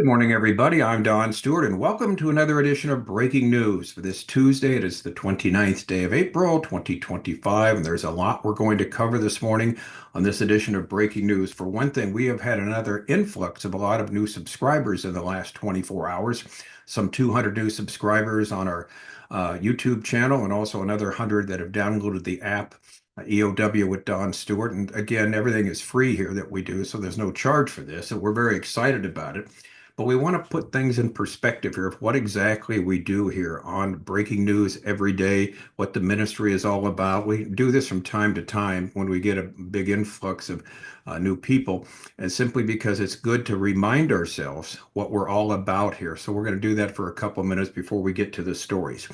Good morning, everybody. I'm Don Stewart, and welcome to another edition of Breaking News for this Tuesday. It is the 29th day of April, 2025, and there's a lot we're going to cover this morning on this edition of Breaking News. For one thing, we have had another influx of a lot of new subscribers in the last 24 hours, some 200 new subscribers on our YouTube channel, and also another 100 that have downloaded the app. EOW with Don Stewart. And again, everything is free here that we do, so there's no charge for this. And we're very excited about it. But we want to put things in perspective here of what exactly we do here on Breaking News every day, what the ministry is all about. We do this from time to time when we get a big influx of new people, and simply because it's good to remind ourselves what we're all about here. So we're going to do that for a couple of minutes before we get to the stories.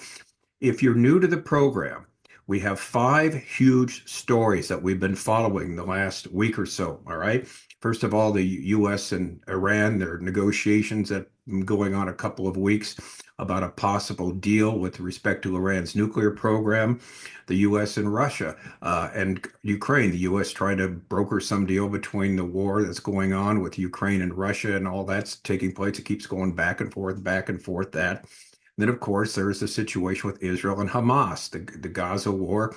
If you're new to the program, we have five huge stories that we've been following the last week or so. All right. First of all, the U.S. and Iran, their negotiations that have been going on a couple of weeks about a possible deal with respect to Iran's nuclear program. The U.S. and Russia and Ukraine, the U.S. trying to broker some deal between the war that's going on with Ukraine and Russia and all that's taking place. It keeps going back and forth, back and forth. That. Then, of course, there's the situation with Israel and Hamas, the Gaza war.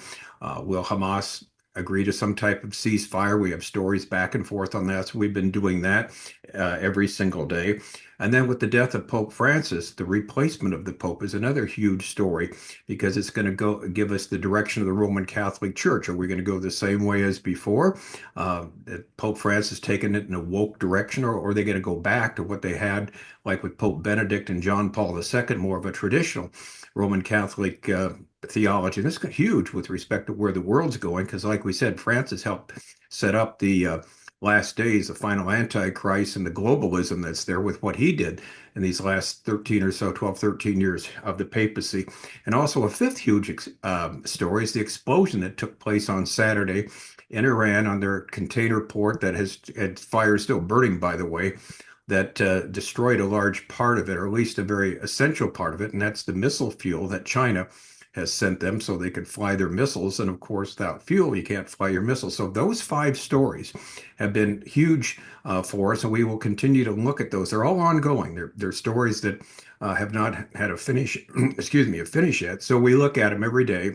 Will Hamas agree to some type of ceasefire? We have stories back and forth on that. So we've been doing that every single day. And then with the death of Pope Francis, the replacement of the Pope is another huge story because it's going to go give us the direction of the Roman Catholic Church. Are we going to go the same way as before? Pope Francis taking it in a woke direction, or are they going to go back to what they had, like with Pope Benedict and John Paul II, more of a traditional Roman Catholic theology? And this is huge with respect to where the world's going, because, like we said, Francis helped set up the last days, the final Antichrist, and the globalism that's there with what he did in these last 13 or so, 12, 13 years of the papacy. And also, a fifth huge story is the explosion that took place on Saturday in Iran on their container port that has had fire still burning, by the way, that destroyed a large part of it, or at least a very essential part of it, and that's the missile fuel that China has sent them so they could fly their missiles. And of course, without fuel, you can't fly your missiles. So those five stories have been huge for us, and we will continue to look at those. They're all ongoing. They're stories that have not had a finish, excuse me, a finish yet. So we look at them every day,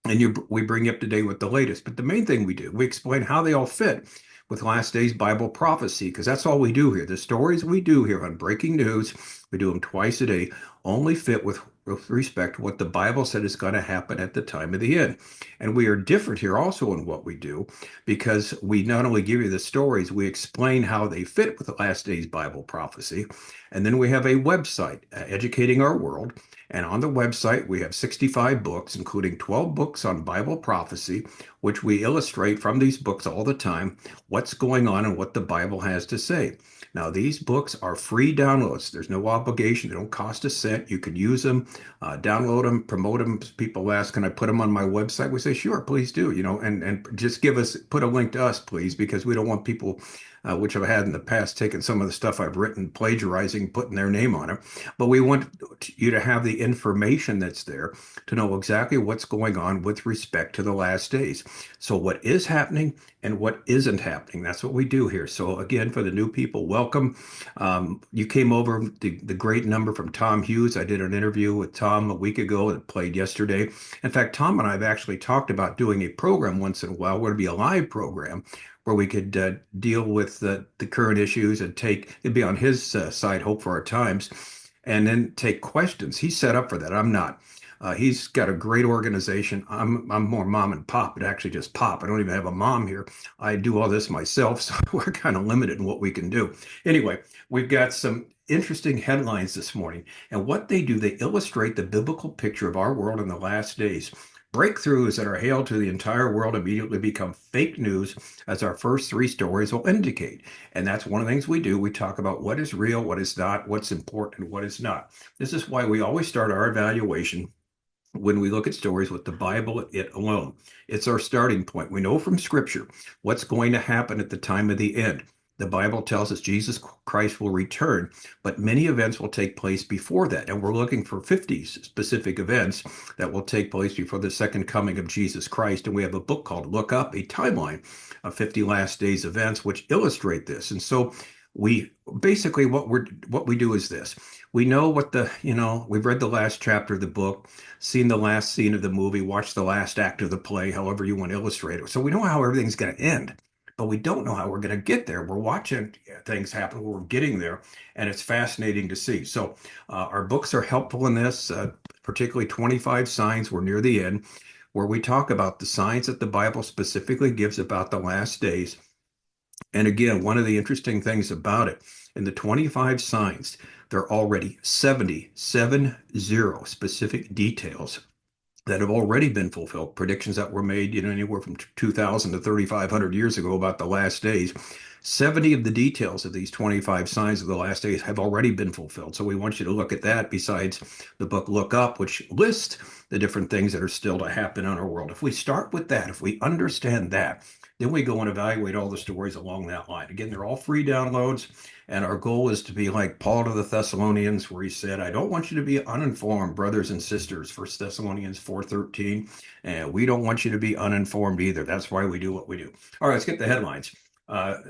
and we bring you up to date with the latest. But the main thing we do, we explain how they all fit with last day's Bible prophecy, because that's all we do here. The stories we do here on Breaking News, we do them twice a day, only fit with respect to what the Bible said is going to happen at the time of the end. And we are different here also in what we do, because we not only give you the stories, we explain how they fit with the last day's Bible prophecy. And then we have a website, Educating Our World. And on the website, we have 65 books, including 12 books on Bible prophecy, which we illustrate from these books all the time what's going on and what the Bible has to say. Now, these books are free downloads. There's no obligation. They don't cost a cent. You can use them, download them, promote them. People ask, can I put them on my website? We say, sure, please do, and just put a link to us, please, because we don't want people, which I've had in the past, taking some of the stuff I've written, plagiarizing, putting their name on it. But we want you to have the information that's there to know exactly what's going on with respect to the last days. So what is happening and what isn't happening. That's what we do here. So again, for the new people, welcome. You came over the great number from Tom Hughes. I did an interview with Tom a week ago that played yesterday. In fact, Tom and I have actually talked about doing a program once in a while. We're going to be a live program where we could deal with the current issues and it'd be on his side, Hope for Our Times, and then take questions. He's set up for that. I'm not. He's got a great organization. I'm more mom and pop, but actually just pop. I don't even have a mom here. I do all this myself, so we're kind of limited in what we can do. Anyway, we've got some interesting headlines this morning, and what they do, they illustrate the biblical picture of our world in the last days. Breakthroughs that are hailed to the entire world immediately become fake news, as our first three stories will indicate. And that's one of the things we do. We talk about what is real, what is not, what's important, and what is not. This is why we always start our evaluation when we look at stories with the Bible, it alone. It's our starting point. We know from Scripture what's going to happen at the time of the end. The Bible tells us Jesus Christ will return, but many events will take place before that. And we're looking for 50 specific events that will take place before the second coming of Jesus Christ. And we have a book called Look Up, a timeline of 50 last days events, which illustrate this. And so we basically what we do is this. We know what we've read the last chapter of the book, seen the last scene of the movie, watched the last act of the play, however you want to illustrate it. So we know how everything's going to end, but we don't know how we're going to get there. We're watching things happen, we're getting there, and it's fascinating to see. So our books are helpful in this, particularly 25 Signs. We're near the end, where we talk about the signs that the Bible specifically gives about the last days. And again, one of the interesting things about it, in the 25 signs, there are already 70 specific details that have already been fulfilled, predictions that were made, anywhere from 2,000 to 3,500 years ago about the last days. 70 of the details of these 25 signs of the last days have already been fulfilled. So we want you to look at that besides the book Look Up, which lists the different things that are still to happen in our world. If we start with that, if we understand that, then we go and evaluate all the stories along that line. Again, they're all free downloads. And our goal is to be like Paul to the Thessalonians, where he said, I don't want you to be uninformed, brothers and sisters, 1 Thessalonians 4:13. And we don't want you to be uninformed either. That's why we do what we do. All right, let's get the headlines.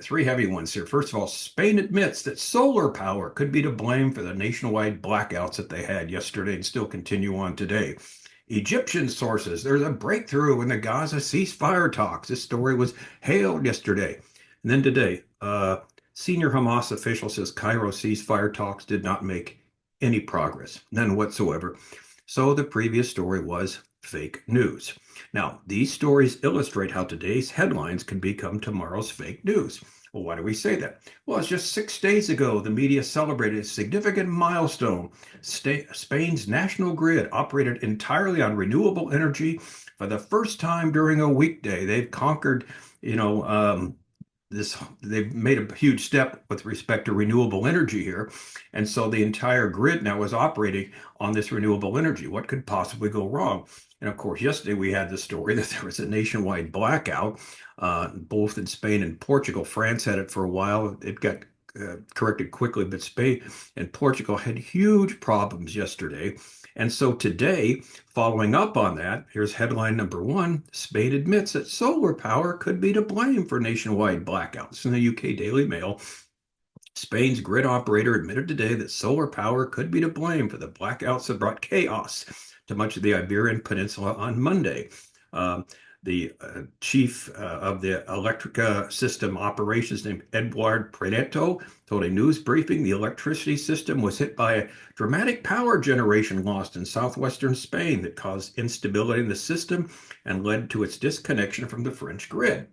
Three heavy ones here. First of all, Spain admits that solar power could be to blame for the nationwide blackouts that they had yesterday and still continue on today. Egyptian sources, there's a breakthrough in the Gaza ceasefire talks. This story was hailed yesterday. And then today, senior Hamas official says Cairo ceasefire talks did not make any progress, none whatsoever. So the previous story was fake news. Now, these stories illustrate how today's headlines can become tomorrow's fake news. Well, why do we say that? Well, it's just 6 days ago, the media celebrated a significant milestone. Spain's national grid operated entirely on renewable energy for the first time during a weekday. They've conquered, they've made a huge step with respect to renewable energy here. And so the entire grid now is operating on this renewable energy. What could possibly go wrong? And of course, yesterday we had the story that there was a nationwide blackout, both in Spain and Portugal. France had it for a while. It got corrected quickly, but Spain and Portugal had huge problems yesterday. And so today, following up on that, here's headline number one. Spain admits that solar power could be to blame for nationwide blackouts. In the UK Daily Mail, Spain's grid operator admitted today that solar power could be to blame for the blackouts that brought chaos to much of the Iberian Peninsula on Monday. The chief of the electric system operations, named Eduard Prieto, told a news briefing the electricity system was hit by a dramatic power generation loss in southwestern Spain that caused instability in the system and led to its disconnection from the French grid.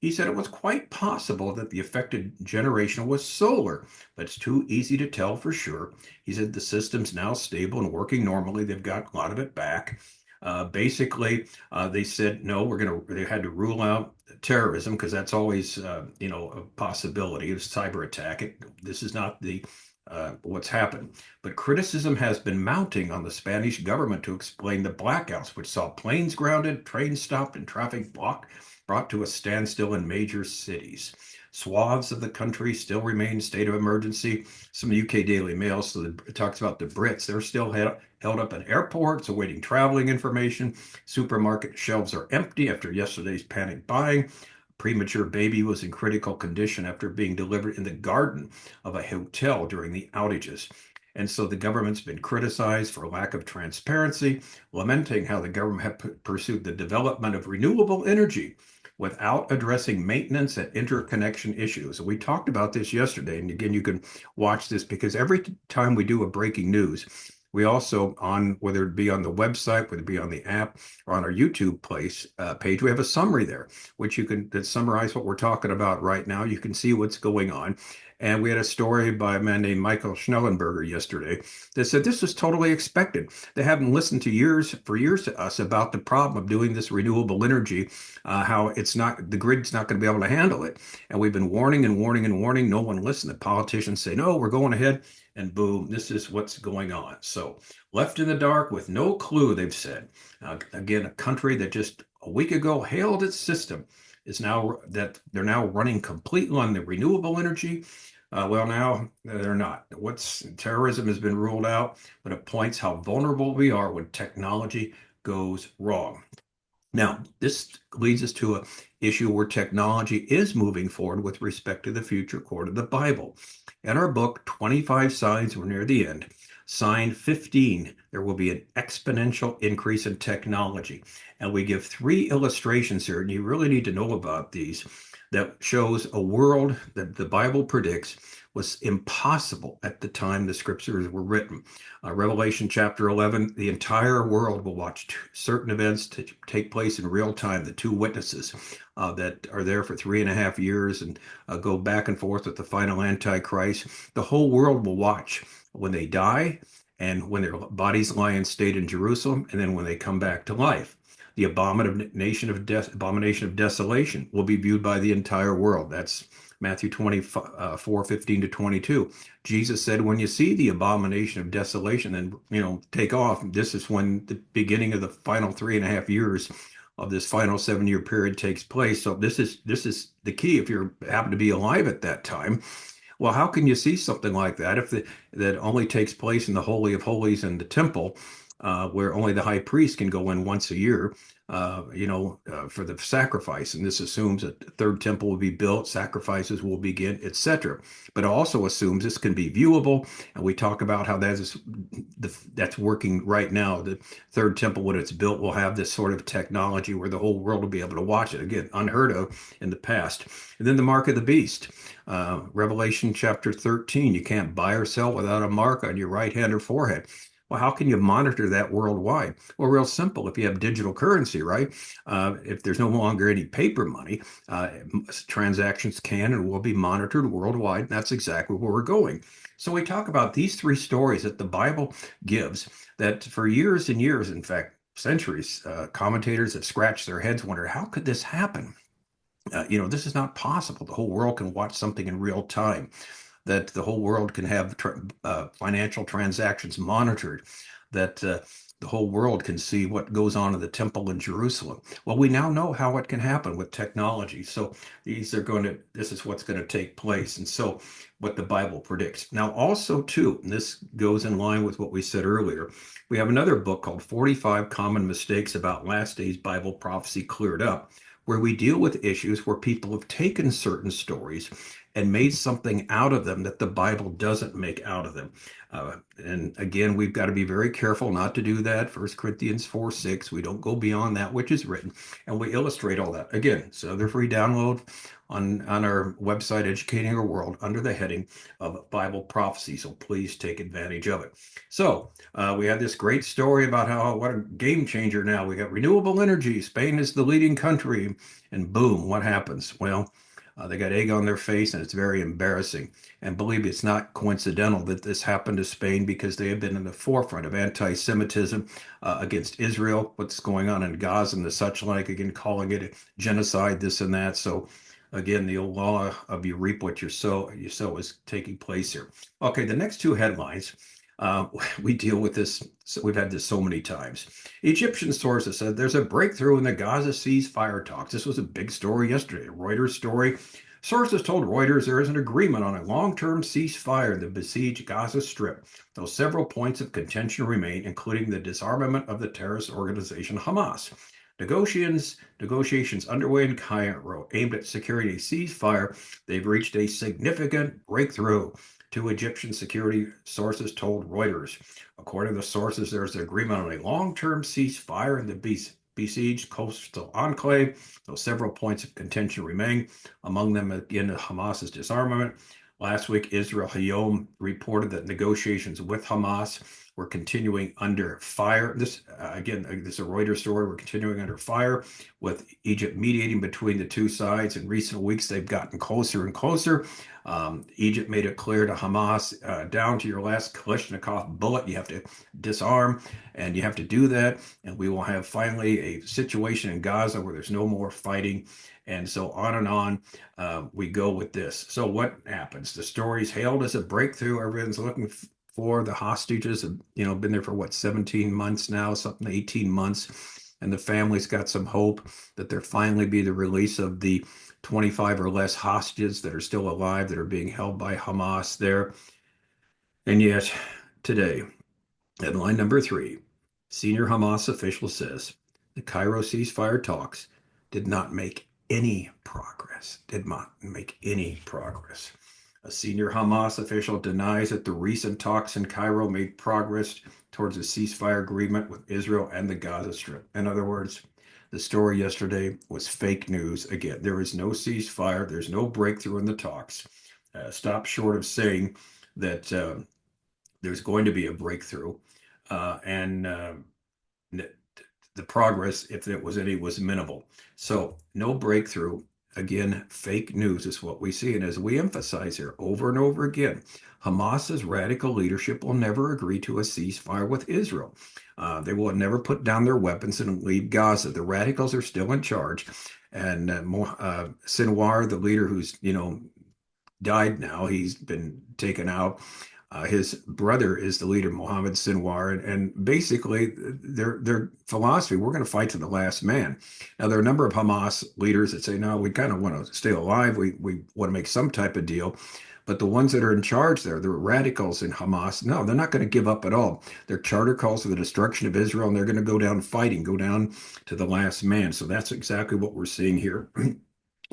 He said it was quite possible that the affected generation was solar, but it's too easy to tell for sure. He said the system's now stable and working normally. They've got a lot of it back. Basically, they said no. They had to rule out terrorism because that's always a possibility of cyber attack. This is not the what's happened, but criticism has been mounting on the Spanish government to explain the blackouts, which saw planes grounded, trains stopped, and traffic brought to a standstill in major cities. Swaths of the country still remain in state of emergency. Some UK Daily Mail, so it talks about the Brits. They're still held up at airports awaiting traveling information. Supermarket shelves are empty after yesterday's panic buying. A premature baby was in critical condition after being delivered in the garden of a hotel during the outages. And so the government's been criticized for lack of transparency, lamenting how the government had pursued the development of renewable energy without addressing maintenance and interconnection issues. We talked about this yesterday, and again, you can watch this because every time we do a breaking news, we also, whether it be on the website, whether it be on the app, or on our YouTube page, we have a summary there, which you can summarize what we're talking about right now. You can see what's going on. And we had a story by a man named Michael Schnellenberger yesterday that said this was totally expected. They haven't listened for years to us about the problem of doing this renewable energy, how the grid's not going to be able to handle it. And we've been warning and warning and warning. No one listened. The politicians say, no, we're going ahead. And boom, this is what's going on. So left in the dark with no clue, they've said. Again, a country that just a week ago hailed its system is now that they're now running completely on the renewable energy. Well, now they're not. Terrorism has been ruled out, but it points how vulnerable we are when technology goes wrong. Now, this leads us to an issue where technology is moving forward with respect to the future court of the Bible. In our book, 25 Signs, we're near the end. Sign 15, there will be an exponential increase in technology. And we give three illustrations here, and you really need to know about these, that shows a world that the Bible predicts was impossible at the time the scriptures were written. Revelation chapter 11, the entire world will watch certain events to take place in real time. The two witnesses that are there for 3.5 years and go back and forth with the final Antichrist. The whole world will watch when they die and when their bodies lie in state in Jerusalem, and then when they come back to life. The abomination of desolation will be viewed by the entire world. That's Matthew 24, 15 to 22. Jesus said, when you see the abomination of desolation, then, take off. This is when the beginning of the final 3.5 years of this final 7-year period takes place. So this is the key if you happen to be alive at that time. Well, how can you see something like that if that only takes place in the Holy of Holies in the temple, where only the high priest can go in once a year, for the sacrifice? And this assumes that the third temple will be built, sacrifices will begin, etc. But it also assumes this can be viewable, and we talk about how that's working right now. The third temple, when it's built, will have this sort of technology where the whole world will be able to watch it. Again, unheard of in the past. And then the mark of the beast. Revelation chapter 13, you can't buy or sell without a mark on your right hand or forehead. Well, how can you monitor that worldwide? Well, real simple. If you have digital currency, right? If there's no longer any paper money, transactions can and will be monitored worldwide. And that's exactly where we're going. So we talk about these three stories that the Bible gives that for years and years, in fact, centuries, commentators have scratched their heads, wonder, how could this happen? This is not possible. The whole world can watch something in real time, that the whole world can have financial transactions monitored, that the whole world can see what goes on in the temple in Jerusalem. Well, we now know how it can happen with technology. So this is what's going to take place. And so what the Bible predicts. Now, also, too, and this goes in line with what we said earlier, we have another book called 45 Common Mistakes About Last Days Bible Prophecy Cleared Up, where we deal with issues where people have taken certain stories and made something out of them that the Bible doesn't make out of them. And again, we've got to be very careful not to do that. 1 Corinthians 4:6, we don't go beyond that which is written, and we illustrate all that. Again, so they're free download on our website, Educating Our World, under the heading of Bible prophecy. So please take advantage of it. So we had this great story about what a game changer now. We got renewable energy. Spain is the leading country, and boom, what happens? Well, they got egg on their face, and it's very embarrassing. And believe me, it's not coincidental that this happened to Spain, because they have been in the forefront of anti-Semitism against Israel, what's going on in Gaza and the such like, again, calling it a genocide, this and that. So again, the old law of you reap what you sow is taking place here. Okay, the next two headlines. We deal with this. So we've had this so many times. Egyptian sources said there's a breakthrough in the Gaza ceasefire talks. This was a big story yesterday, a Reuters story. Sources told Reuters there is an agreement on a long-term ceasefire in the besieged Gaza Strip, though several points of contention remain, including the disarmament of the terrorist organization Hamas. Negotiations underway in Cairo aimed at securing a ceasefire. They've reached a significant breakthrough, two Egyptian security sources told Reuters. According to the sources, there's an agreement on a long-term ceasefire in the besieged coastal enclave, though several points of contention remain. Among them, again, Hamas's disarmament. Last week, Israel Hayom reported that negotiations with Hamas were continuing under fire. This is a Reuters story. We're continuing under fire, with Egypt mediating between the two sides. In recent weeks, they've gotten closer and closer. Egypt made it clear to Hamas, down to your last Kalashnikov bullet, you have to disarm, and you have to do that. And we will have finally a situation in Gaza where there's no more fighting. And so on and on we go with this. So what happens? The story's hailed as a breakthrough. Everyone's looking for the hostages. Have been there for 17 months now, something 18 months. And the family's got some hope that there finally be the release of the 25 or less hostages that are still alive, that are being held by Hamas there. And yet, today, headline number 3, senior Hamas official says the Cairo ceasefire talks did not make any progress, did not make any progress. A senior Hamas official denies that the recent talks in Cairo made progress towards a ceasefire agreement with Israel and the Gaza Strip. In other words, the story yesterday was fake news. Again, there is no ceasefire, there's no breakthrough in the talks. Stop short of saying that there's going to be a breakthrough, and the progress, if there was any, was minimal. So no breakthrough. Again, fake news is what we see. And as we emphasize here over and over again, Hamas's radical leadership will never agree to a ceasefire with Israel. They will never put down their weapons and leave Gaza. The radicals are still in charge. And Sinwar, the leader who's, died now, he's been taken out. His brother is the leader, Mohammed Sinwar, and basically their philosophy: we're going to fight to the last man. Now there are a number of Hamas leaders that say, no, we kind of want to stay alive. We want to make some type of deal. But the ones that are in charge there, the radicals in Hamas, no, they're not going to give up at all. Their charter calls for the destruction of Israel, and they're going to go down fighting, go down to the last man. So that's exactly what we're seeing here. And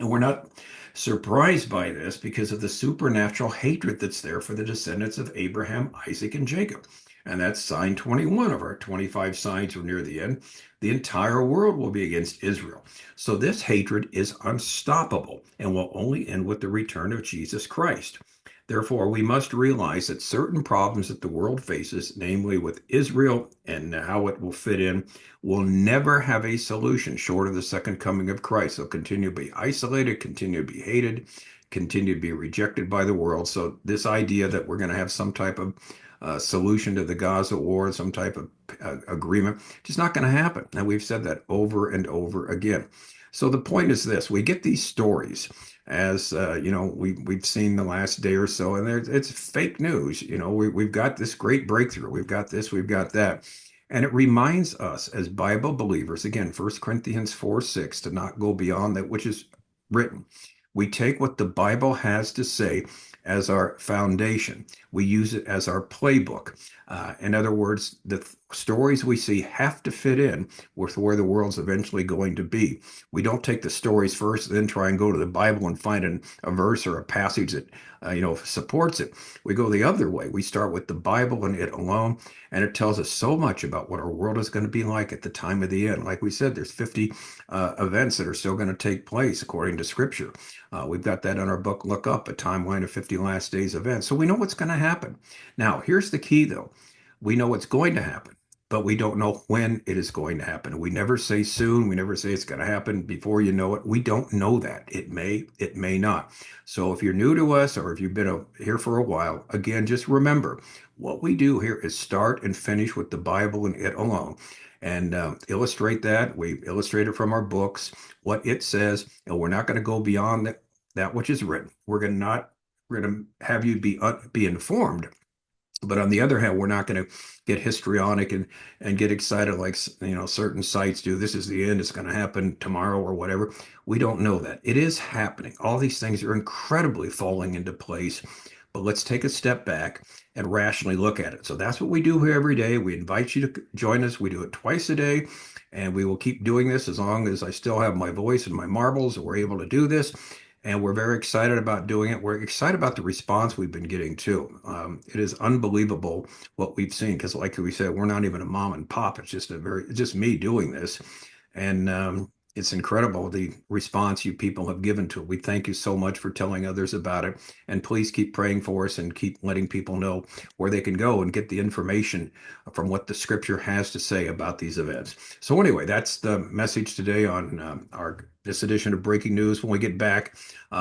we're not surprised by this because of the supernatural hatred that's there for the descendants of Abraham, Isaac, and Jacob. And that's sign 21 of our 25 signs. We're near the end. The entire world will be against Israel. So this hatred is unstoppable and will only end with the return of Jesus Christ. Therefore, we must realize that certain problems that the world faces, namely with Israel and how it will fit in, will never have a solution short of the second coming of Christ. They'll continue to be isolated, continue to be hated, continue to be rejected by the world. So this idea that we're going to have some type of solution to the Gaza war, some type of agreement, just not going to happen. And we've said that over and over again. So the point is this: we get these stories, as we've seen the last day or so, and it's fake news. We've got this great breakthrough, we've got this, we've got that, and it reminds us as Bible believers, again, 1 Corinthians 4:6, to not go beyond that which is written. We take what the Bible has to say as our foundation. We use it as our playbook. In other words, the stories we see have to fit in with where the world's eventually going to be. We don't take the stories first, then try and go to the Bible and find a verse or a passage that supports it. We go the other way. We start with the Bible and it alone, and it tells us so much about what our world is going to be like at the time of the end. Like we said, there's 50 events that are still going to take place according to Scripture. We've got that in our book, Look Up, a timeline of 50 last days events. So we know what's going to happen. Now, here's the key, though. We know what's going to happen, but we don't know when it is going to happen. We never say soon. We never say it's going to happen before you know it. We don't know that. It may not. So if you're new to us or if you've been here for a while, again, just remember what we do here is start and finish with the Bible and it alone. And illustrate that. We illustrate it from our books, what it says, and we're not going to go beyond that which is written. We're going to have you be informed. But on the other hand, we're not going to get histrionic and get excited like certain sites do. This is the end. It's going to happen tomorrow or whatever. We don't know that. It is happening. All these things are incredibly falling into place. But let's take a step back and rationally look at it. So that's what we do here every day. We invite you to join us. We do it twice a day, and we will keep doing this as long as I still have my voice and my marbles, and we're able to do this. And we're very excited about doing it. We're excited about the response we've been getting too. It is unbelievable what we've seen because, like we said, we're not even a mom and pop. It's just me doing this, and it's incredible the response you people have given to it. We thank you so much for telling others about it, and please keep praying for us and keep letting people know where they can go and get the information from what the Scripture has to say about these events. So anyway, that's the message today on this edition of Breaking News. When we get back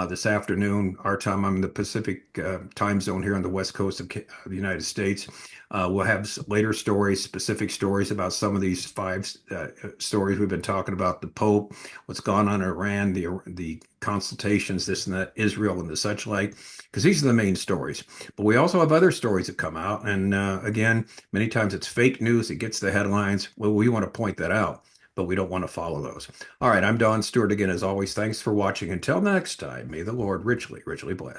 this afternoon, our time, I'm in the Pacific time zone here on the west coast of the United States. We'll have later stories, specific stories about some of these five stories we've been talking about: the Pope, what's gone on in Iran, the consultations, this and that, Israel, and the such like, because these are the main stories. But we also have other stories that come out, and again, many times it's fake news. It gets the headlines. Well, we want to point that out, but we don't want to follow those. All right, I'm Don Stewart again. As always, thanks for watching. Until next time, may the Lord richly, richly bless.